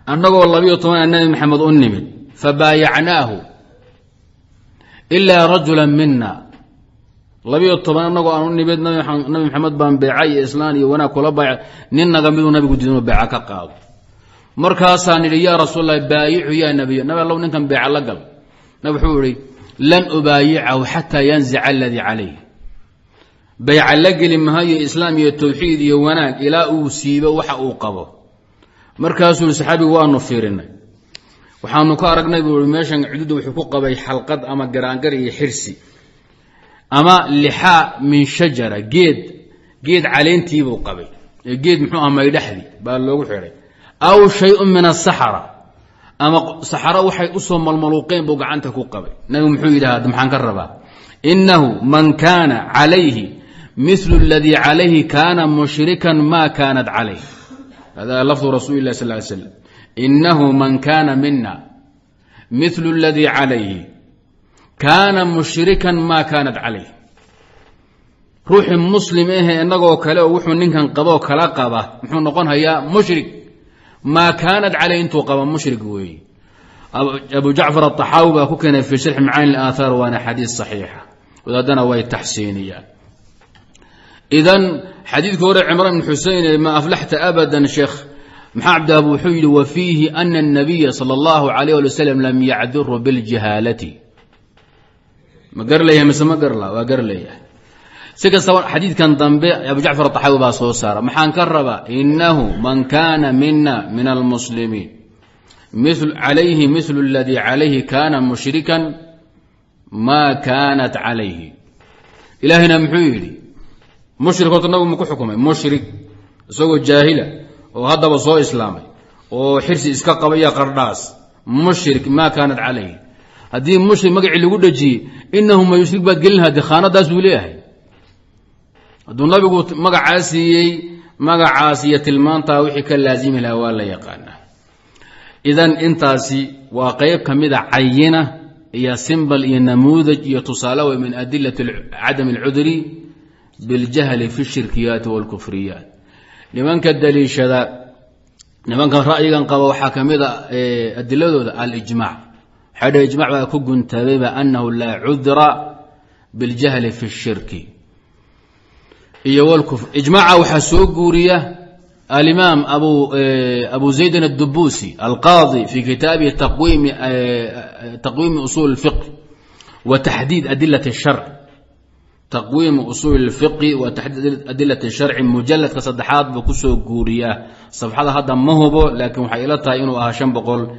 أنه الله يطمئن النبي محمد أنمد فبايعناه إلا رجلا منا الله يطمئن أنه أنمد نبي محمد بان بيعي إسلامي وانا كل بايع ننا قمدوا نبي قدينه بيعك قاض مركاسان يا رسول الله بايع يا نبي الله نكن بيع لقل نبي حوري لن أبايعه حتى ينزع الذي عليه بيع لقل ما هي إسلامي التوحيد وناك إلى أوسيبه وحقوقه markaasuu saxaabigu waanu fiirinay waxaanu ka aragnay meeshan ciidu wuxuu ku qabay xalqad ama garaangar iyo xirsi ama liha min shajara geed caleentii buu qabay geed muxuu ahaay dhaxdi baa loogu xiray aw shay'un min as-sahara ama sahara waxay u soo malmaluqeen buu gacanta ku qabay nabigu muxuu yiraahdaa maxaan ka rabaa innahu man kana alayhi mithlu alladhi alayhi kana mushrikan ma kanat alayhi هذا لفظ رسول الله صلى الله عليه وسلم إنه من كان منا مثل الذي عليه كان مشركا ما كانت عليه روح مسلم إنه كلا وحو نكن قضاء كلا قضاء نحن نقول هيا مشرك ما كانت عليه انتو قضاء مشرك وي أبو جعفر الطحاوي كان في شرح معاني الآثار وانا حديث صحيحة وذا دنا وي تحسينية إذن حديث كورع عمران بن حسين ما أفلحت أبدا شيخ محمد أبو حيل وفيه أن النبي صلى الله عليه وسلم لم يعذر بالجهالة ما قر ليه مثل ما قر له وقر ليه سكت حديث كان ضمبي أبو جعفر الطحاوي باصو سارة محان كربا إنه من كان منا من المسلمين مثل عليه مثل الذي عليه كان مشركا ما كانت عليه إلهنا محيري مشرك وطنبه مكو حكمي مشرك isagoo jaahila oo hadaba soo islaamay oo xirsi iska qabaya qardhaas mushrik ma kaanad calayhi hadii mushrik magaci lagu dhajiyay innahu yushrik ba gelin hadi khaanadaas uu leeyahay haduu nabigu magacaasiyay magacaasiya tilmaanta wixii ka laazimi lahaa waa la yaqaana idan intaasi waa qayb kamida cayina iyo symbol iyo namuudaj iyo tusaalaw min adillati adam al-udri bil jahl fi ash-shirkiyat wal kufriyat nimanka daliishada nimanka ra'yigan qaba waxa kamida adiladooda al-ijma' hada ijma' waa ku guntabay annahu la udra bil jahl fi ash-shirk iyo wal kufr ijma'a waxa soo guuriya al-imam abu zayd ad-dubusi al-qadi fi kitab taqwim usul al-fiqh wa tahdid adillat ash-shar' تقويم أصول الفقه وتحديد أدلة الشرع مجلد كصدحات بكسو غوريا صفحة هذا مهبو لكن وحيلتها إنه أهشام بقول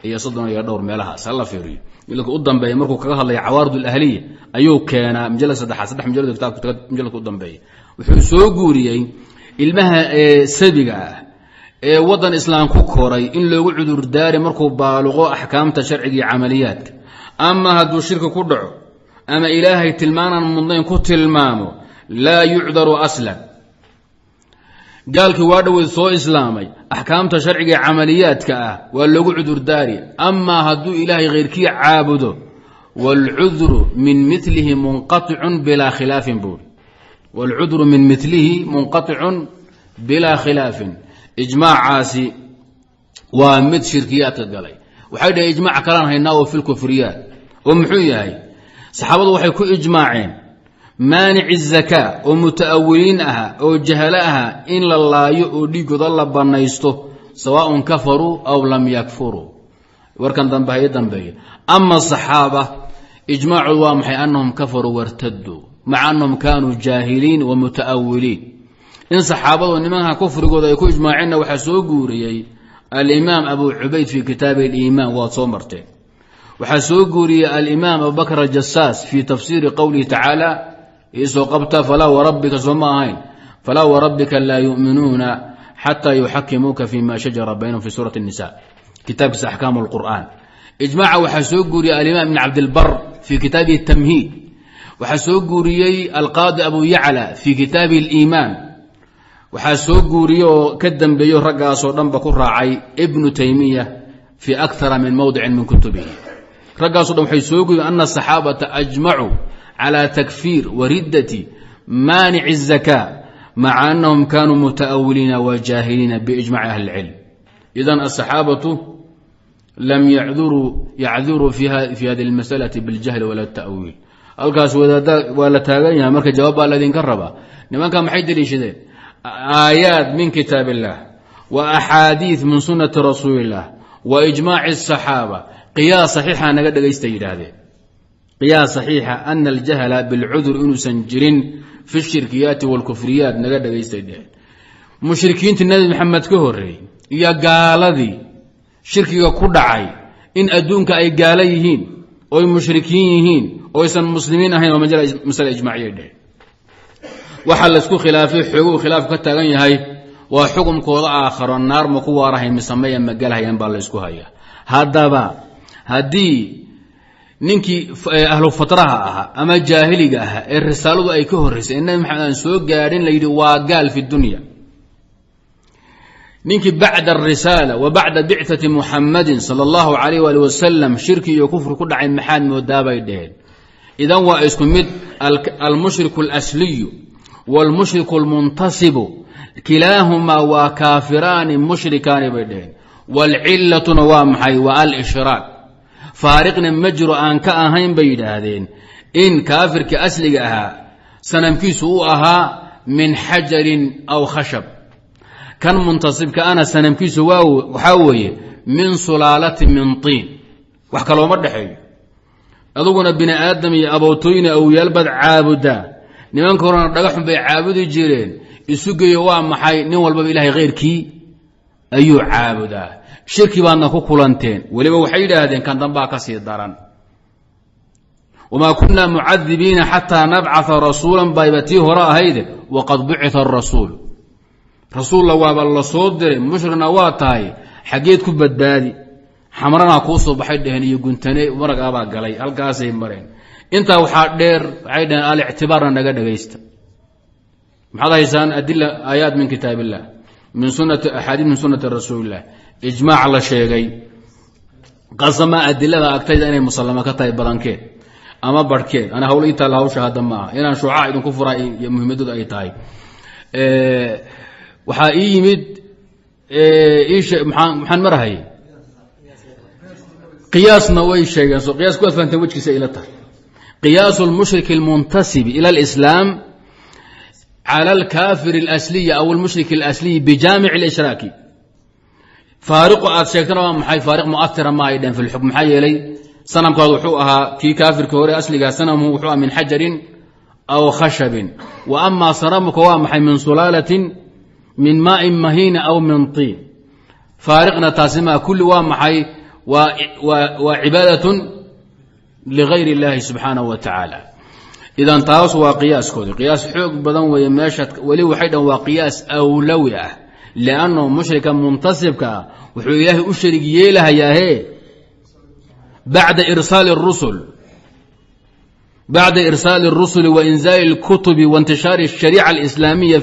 يصدنا يدور مالها سألا فيري يقول لك قدام بي مركو كغه الله عوارض الأهلية أيو كان مجلد صدح مجلد كتاب مجلد قدام بي وحسو غوريا المها سابقة وطن إسلام كوكوري إن لو عذر داري مركو بالغو أحكام تشرعي عمليات أما هدو الشركة كدعو أما إلهي تلمانا من كتلمامو لا يعذر أصلا قال كوادو سو إسلامي أحكام تشرعي عمليات كأه واللو عذر داري أما هدو إلهي غير كي عابده والعذر من مثله منقطع بلا خلاف بول والعذر من مثله منقطع بلا خلاف إجماع عاسي ومد شركيات القلي وحيدا إجماع كلام هيناو في الكفريات ومحوية هاي صحابته waxay ku ijmaaceen maanic az-zakaa oo mutaawiliinaha oo jahalaha in la laayo oo dhigooda la banaysto sawaa'un kafaru aw lam yakfuru warkan dambeeyay amma sahaba ijmaacu waa maxay annahum kafaru wartaddu ma'a annahum kanu jahiliin wa mutaawiliin in saxaabadu nimanka kufrigooda ay ku ijmaaceen waxa soo guuriyay al-imam abu ubayd fi kitab al-iman wa soo martay وحسوغوري الإمام أبو بكر الجساس في تفسير قوله تعالى إيسو قبت فلا وربك سماهين فلا وربك لا يؤمنون حتى يحكموك فيما شجر بينهم في سورة النساء كتاب أحكام القرآن إجماع وحسوغوري الإمام ابن عبد البر في كتابه التمهيد وحسوغوري القاضي أبو يعلى في كتاب الإيمان وحسوغوري كدن بيو رقاص ودن بكر راعي ابن تيمية في أكثر من موضع من كتبه رقاص ودن حيسوغي أن الصحابة أجمعوا على تكفير وردة مانع الزكاة مع أنهم كانوا متأولين وجاهلين بإجماع أهل العلم. إذن الصحابة لم يعذروا في هذه المسألة بالجهل ولا التأويل. القاس ولا تاغيها مركز جواب الذين كربا نما كان محيد ليشدين آيات من كتاب الله وأحاديث من سنة رسول الله وإجماع الصحابة قياس صحيحة نقد يستجد هذه قياس صحيحة أن الجهل بالعذر إنه سنجرين في الشركيات والكفريات نقد يستجد مشركين النبي محمد كهري يا قال ذي شركي كدعي إن أدونك أي قاليهين أو المشركين أو يسن المسلمين هين ومجال مسألة إجماعية ده وحل اسكو خلافي حقوق خلاف كتاغن هاي وحكم كوضع آخر النار مقوارة هي مسمية مقالها ينبال اسكو هاي هذا با هدي نينكي أهل فترها أها أما جاهلي أها الرسالة أي كهرس إنهم محمد سوق قارين ليدي وقال في الدنيا نينكي بعد الرسالة وبعد بعثة محمد صلى الله عليه وآله وسلم شركي وكفر كل عين محامي ودابا يدهن إذن وإسكم المشرك الأسلي والمشرك المنتصب كلاهما وكافران مشركان بيدهن والعلة نوامحي والإشراك فارقنا مجر أن كأهين بيدهن إن كافر كأسلقها سنمكسوها من حجر أو خشب كان منتصب كأنا سنمكسو وحوي من سلالة من طين وحكى له مدحي أذوقنا بني آدم أبوتين أو يلبد عابدا نمان كورونا دغخم بي عابدي جيرين اسوغي وا maxay nin walba ilaahay geerkii ayuu caabudaa shirki baana ku kulanteen waliba waxay yiraahdeen kan dambaa ka sii daran wamaa kunaa mucadibiina xataa nabcaa rasuula bayba tii hore ahayde waqad bucia arasuul rasuulla waaba la soo diray mushrigna waa tahay xaggeed ku badbaadi xamranaa kuu soo baxay dheheen iyo guntane maragaabaa galay halkaasay mareen intaa waxaa dheer waxay dhaheen alictibaarna naga dhagaysta maxaad haysaan adila aayaat min kitaab illah min sunati axaadiid min sunati rasuulilah ijmaac la sheegay qasama adilada agtayda inay musallama ka tahay badankeed ama barhkeed ana hawl intaa la hawsha hadda ma aha inaan shuucaa idinku furaa iyo muhiimadooda ay tahay waxaa ii yimid maxaan marahay qiyaasna way sheegeen soo qiyaas ku afahanteen wejkiisa ila tahay qiyaasu lmushrik almuntasib ila alislaam cala alkaafir alasliyi aw almushrik alasliyi bijaamic alishraaki faariqu aad sheegtana waa maxay faariq mu'ahira ma ay dheen fi lxukm maxaa yeelay sanamkaadu wuxuu ahaa kii kaafirka hore asligaa sanamhu wuxuu aha min xajarin aw khashabin wa amaa sanamuka waa maxay min sulaalatin min maain mahiina aw min tiin faariqna taasi maa kulli waa maxay waa cibaadatun ligayr اllahi subxaanahu wa tacaala idan taas waa qiyaaskoodi qiyaas xoog badan weeye meesha weli waxay dhan waa qiyaas awlawi ah liannahu mushrika muntasibka ah wuxuu ilaahay u sharig yeelahayaahe bacda irsaali الrusuli wainzaali اlkutubi waintishaari الshariica alislaamiya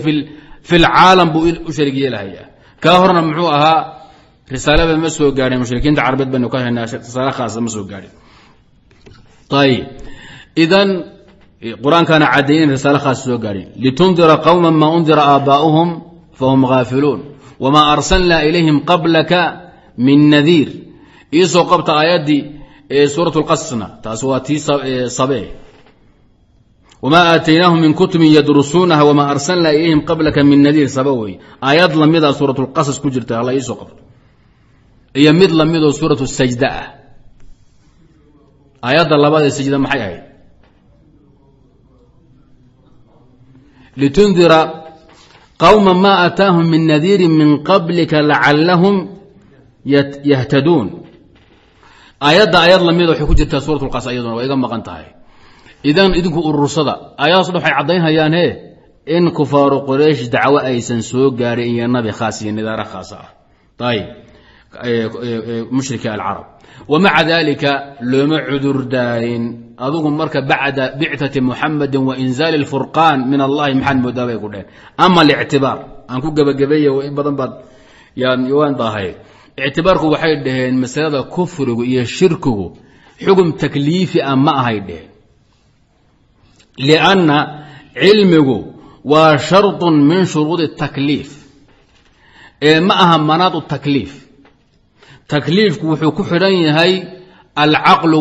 fi lcaalam buu u sharig yeelahayaa kaa horna muxuu ahaa risaalada ma soo gaadhin mushrikiinta carabeed baynu ka haynaa risaale khaasa ma soo gaadhin ayb idan qur-aankaana caddeeyen risaale khaas soo gaadhin litundira qowma maa undira aabaa'uhum fahum gaafiluun wamaa arsalnaa ilayhim qablaka min nadiir iisoo qabta aayaddii suurat lqasasna taas waa tii sabe wamaa aataynaahum min kutubin yadrusuunaha wamaa arsalnaa ilayhim qablaka min nadiir saba wey aayad lamida suurat lqasas ku jirta hala iisoo qabto iyo mid lamidoo suuratu sajda ah aayadda labaadee sajda maxay ahayd litundira qowma maa aataahum min nadiirin min qablika lacallahum yahtaduun aayadda aayad lamida waxay ku jirtaa suurat lqas iyaduna waa iga maqan tahay idan idinku urursada aayadaas dhan waxay caddaynhayaan in kufaaru quraysh dacwo aysan soo gaarin iyo nabi khaas iyo nidaaro khaasa ah ayb mushriki alcarab wamaca dalika looma cudur daarin adugu marka bacda bictati muxamadi wainzaali اlfurqaan min allahi maxaad moodaa bay ku dheheen ama alictibaar aan ku gebagabeeye in badan baad waan dahay ictibaarku waxay dhaheen masalada kufrigu iyo shirkigu xugum takliifi ah ma ahay dheheen lianna cilmigu waa sharطu min shuruudi الtakliif ma aha manaad takliif takliifku wuxuu ku xidhan yahay alcaqlu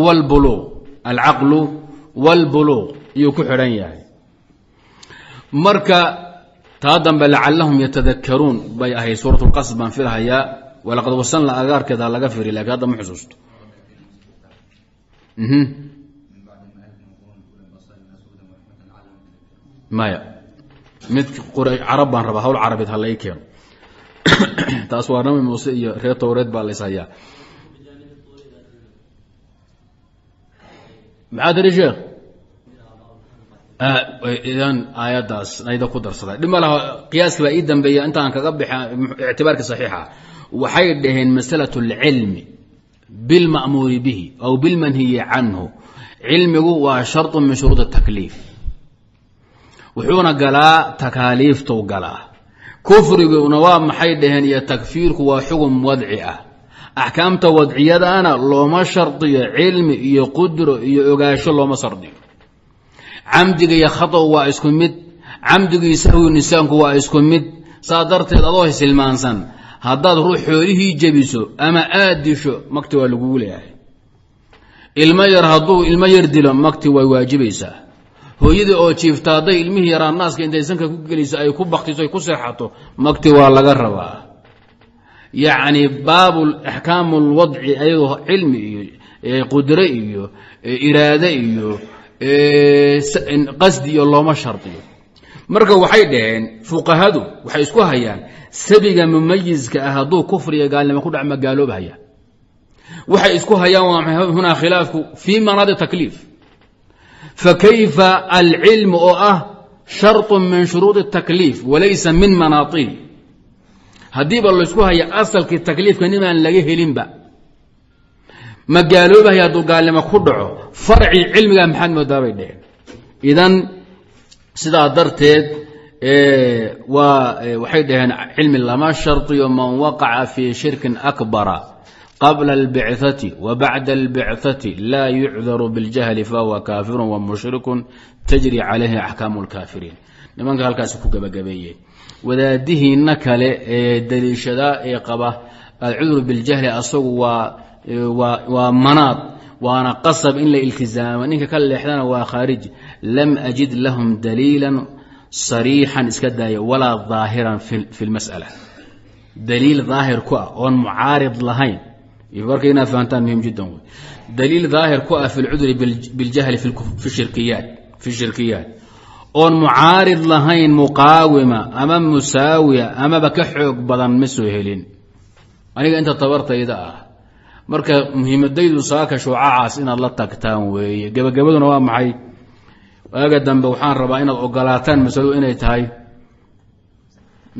wاlbuluuq iyuu ku xidhan yahay marka taa dambe lacalahum yatadakaruun bay ahayd suurat اlqasas baan filhayaa walaqad wasalna agaarkeeda laga firi lakin hadda ma xusuusto maya mid carab baan rabaa hawl carabeed ha lai keeno taas waa nabi muuse iyo reer towreed baa lays hayaa maxaa tiri sheekh idan aayaddaas ayda ku darsaday dhib ma laha qiyaaski baa ii dambeeya intaan kaga bixa ictibaarka saxiixa waxay dhaheen masalaة اlcilmi bilma'muuri bihi aw bilmanhiyi canhu cilmigu waa sharط min shuruud الtakliif wuxuuna galaa takaaliiftou galaa kufriguna waa maxay dhaheen iyo takfiirku waa xugum wadci ah axkaamta wadciyadaana looma shardiyo cilmi iyo qudro iyo ogaasho looma shardiyo camdiga iyo khata waa isku mid camdigii sahwi nisaanku waa isku mid saa darteed adoo hisilmaansan haddaad ruux xoolihii jebiso ama aad disho magti waa lagugu leeyahay ilmo yar hadduu ilmo yar dilo magti way waajibaysaa hooyadii oo jiifta hadday ilmihii yaraa naaska intay sanka ku geliso ay ku baktiso ay ku seexato magti waa laga rabaa yacni baabu axkaamu lwadci ayadoo cilmi iyo qudre iyo iraade iyo qasdi iyo looma shardiyo marka waxay dhaheen fuqahadu waxay isku hayaan sabiga mumayiska ah hadduu kufriga gaalnimo ku dhac ma gaaloobahaya waxay isku hayaan waa hunaa khilaafku fii manaadi takliif فكيف العلم شرط من شروط التكليف وليس من مناطيه هديب الله يسكوها هي أصل التكليف كنما أن لقيه لنبا ما قالوا به يدو قال لما خدعوا فرعي علم محمد دابين إذن سيدا درتد وحيدهن علم الله ما الشرطي ومن وقع في شرك أكبر قبل البعثة وبعد البعثة لا يعذر بالجهل فهو كافر ومشرك تجري عليه أحكام الكافرين لمن قال كاسكو قبقبيه وذاده النكل دليل شداء قبه العذر بالجهل أصو ومناط وأنا قصب إلا التزام وإنك كل إحدانا وخارج لم أجد لهم دليلا صريحا اسكدا ولا ظاهرا في المسألة دليل ظاهر كوا معارض لهين يبارك هنا فهمتان مهم جدا دليل ظاهر كوا في العذر بالجهل في الشركيات معارض لهين مقاومة أما مساوية أما بكحق بدن مسوهلين أنا أنت طورت إذا marka muhiimadaydu saaka shuucaas inaad la tagtaan weeye gabagabaduna waa maxay waaga dambe waxaan rabaa inaad ogolaataan mas'alo inay tahay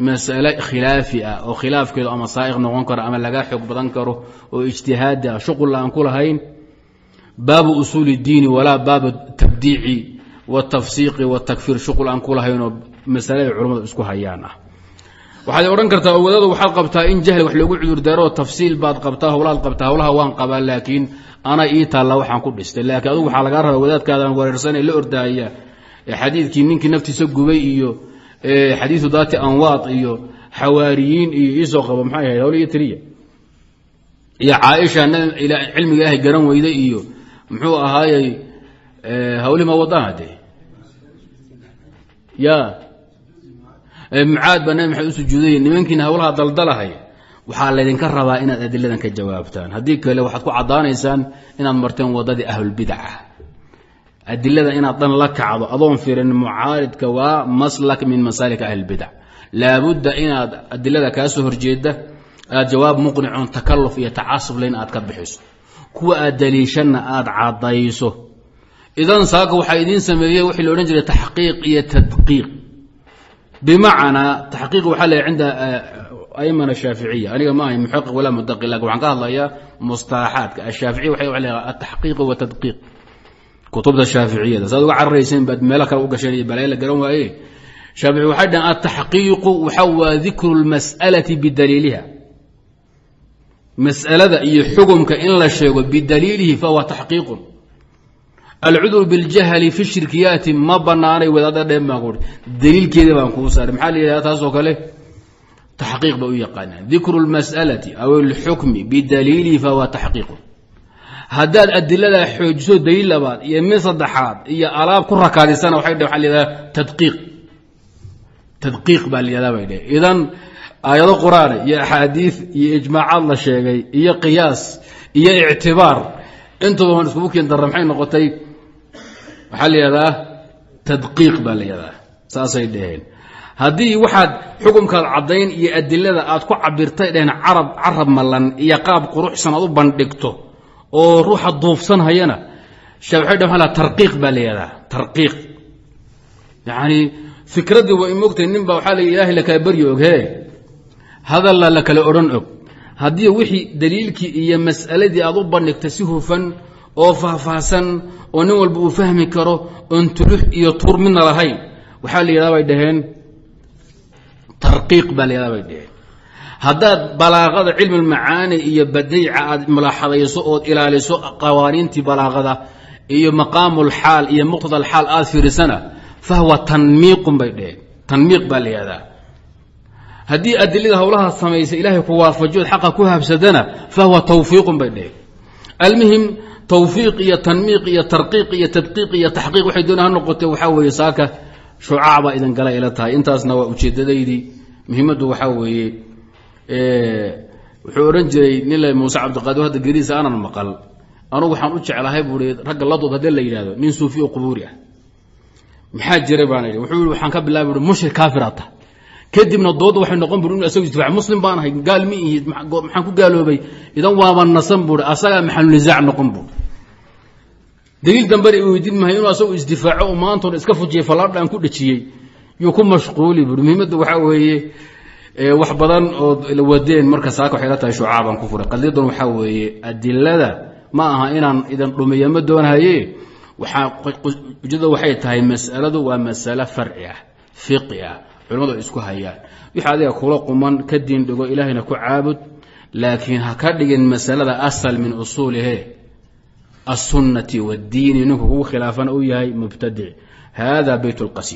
mas'ala khilaafi ah oo khilaafkeedu ama saa'iq noqon karo ama laga xog badan karo oo ijtihaad ah shuqul aan ku lahayn baabu usul diin wala baabu tabdiici wa tafsiiq wa takfir shuqul aan ku lahayn oo mas'alada culimadu isku hayaan ah waxaad oran kartaa wadadu waxa qabtaa in jahli wax loogu cudur daaro tafsiil baad qabtaa hawlaad qabtaa hawlaha waan qabaa laakiin ana taala waxaan ku dhistay laakiin adigu waxa laga rabaa wadaadkaadan wareersan ee la ordaaya xadiidkii ninkii naftiisa gubay iyo xadiisu daati anwaad iyo xawaariyiin iyo isoo qaba maxay ahayd hawliga tiriya iyo Aisha ila cilmiga ah garan weyday iyo muxuu ahaayay hawlima wadaade ya معاد بنام حد سجودين nimankiina hawlaha daldalahay waxa la idinka rabaa inaad adiladan ka jawaabtaan hadii kale waxaad ku cadaanaysaan inaad marteen wadadii ahlul bid'ah adilada inaad dan la kacdo adoon fiirin mucaaridka waa maslak min masalik ahlul bid'ah la budda inaad adilada ka soo horjeeda jawaab muqni'un takalluf iyo taasub leen aad ka bixiso kuwa aad daliishana aad cadayso idan saaka waxa idin sameeyay wixii loo oran jiray tahqiiq iyo tadqiiq بمعنى تحقيق وحل عند أئمة الشافعية أنا ما هي محقق ولا مدقق لكن وعن الله يا مصطلحات الشافعية وحي عليها التحقيق والتدقيق كتب الشافعية صدق على الرئيسين بعد ملك وقشري بلايل قالوا إيه شافعي وحد التحقيق وحوى ذكر المسألة بدليلها مسألة يحكم كإن لا شيء بدليله فهو تحقيق العذر بالجهل في الشركيات ما بناري وذا ده ما اقول دليل كده بانكو صار محل تاسو كله تحقيق بو يقان ذكر المسألة او الحكم بدليل فهو تحقيق هذا الادله حجه دليل لباد يمين صدحات هي الاب كركاديسنا waxay dhaxalida tadqiiq bal yadabayde idan ayado quraan iyo ahadiith iyo ijmaac la sheegay iyo qiyaas iyo i'tibaar intuu waan isku keen darramay noqotay waxa la yiraahdaa tadqiiq baa la yiraahdaa saasay dhaheen hadii waxaad xukunka cadayn iyo adilada aad ku cabirtay dheen arab malan iyo qaab quruxsan aad u bandhigto oo ruuxa duufsan hayana shabxay dhamal tarqiiq baa la yiraahdaa tarqiiq yaani fikradii waa imogtay ninba waxa la ilaahay la ka bariyo ogee hadal la kala oran og hadii wixii daliilkii iyo mas'aladii aad u bandhigtay si hufan oo faahfaahsan oo nin walba uu fahmi karo oo tulux iyo tur min lahayn waxa la yiraahdaa dhaheen tarqiiq bal yiraahdaa dhaheen haddaad balaaqada cilmi macaani iyo badiica aad mulaaxadayso oo ilaaliso qawaaniintii balaaqada iyo maqaamul xaal iyo muqtada xaal aad fiirsana فهو تنميق بيده تنميق باليدا هدي أدلة هولها السميس إلهي كوافجود حقا كوها بسدنا فهو توفيق بيده المهم توفيق يا تنميق يا ترقيق يا تدقيق يا تحقيق وحيدونها النقطة وحاول يساكه شعابة إذن قال إلتها انت أصنع وشدديدي مهمة وحاول وحورنجي نيلا موسى عبد القادر هذا الجريس أنا المقال أنا وحان أتش على هاي بوريد رجل الله ضد هذا اللي هذا من صوفي وقبوريه maxaa jiray baan idhi wuxuu waxaan ka bilaabay mushrik kaafirata kadibna dood waxay noqon buu inuu asagoo difaac muslim baan ahay gaal mi maxaan ku gaaloobay idan waa nasan buu asaga maxal nizaac noqon buu دليل دنبري ويدين ما هي أسوي ازدفاعه وما أنتم إسكافوجي فلارد أن كل شيء يكون مشغولي بالمهمة وحوي وحبضان الودين مركز ساكو حيلتها شعابا كفر قليل وحوي الدلالة معها إن إذا رمي مدون هاي وجدوا وحيتها هي مسألة ومسألة فرعية فقهية علماء اسكو هيان وحادي خلق من كدين دغو إلهنا كعابد لكن هكذا المسألة أصل من أصوله السنة والدين إنه هو خلافا أو ياي مبتدع. هذا بيت القصيد.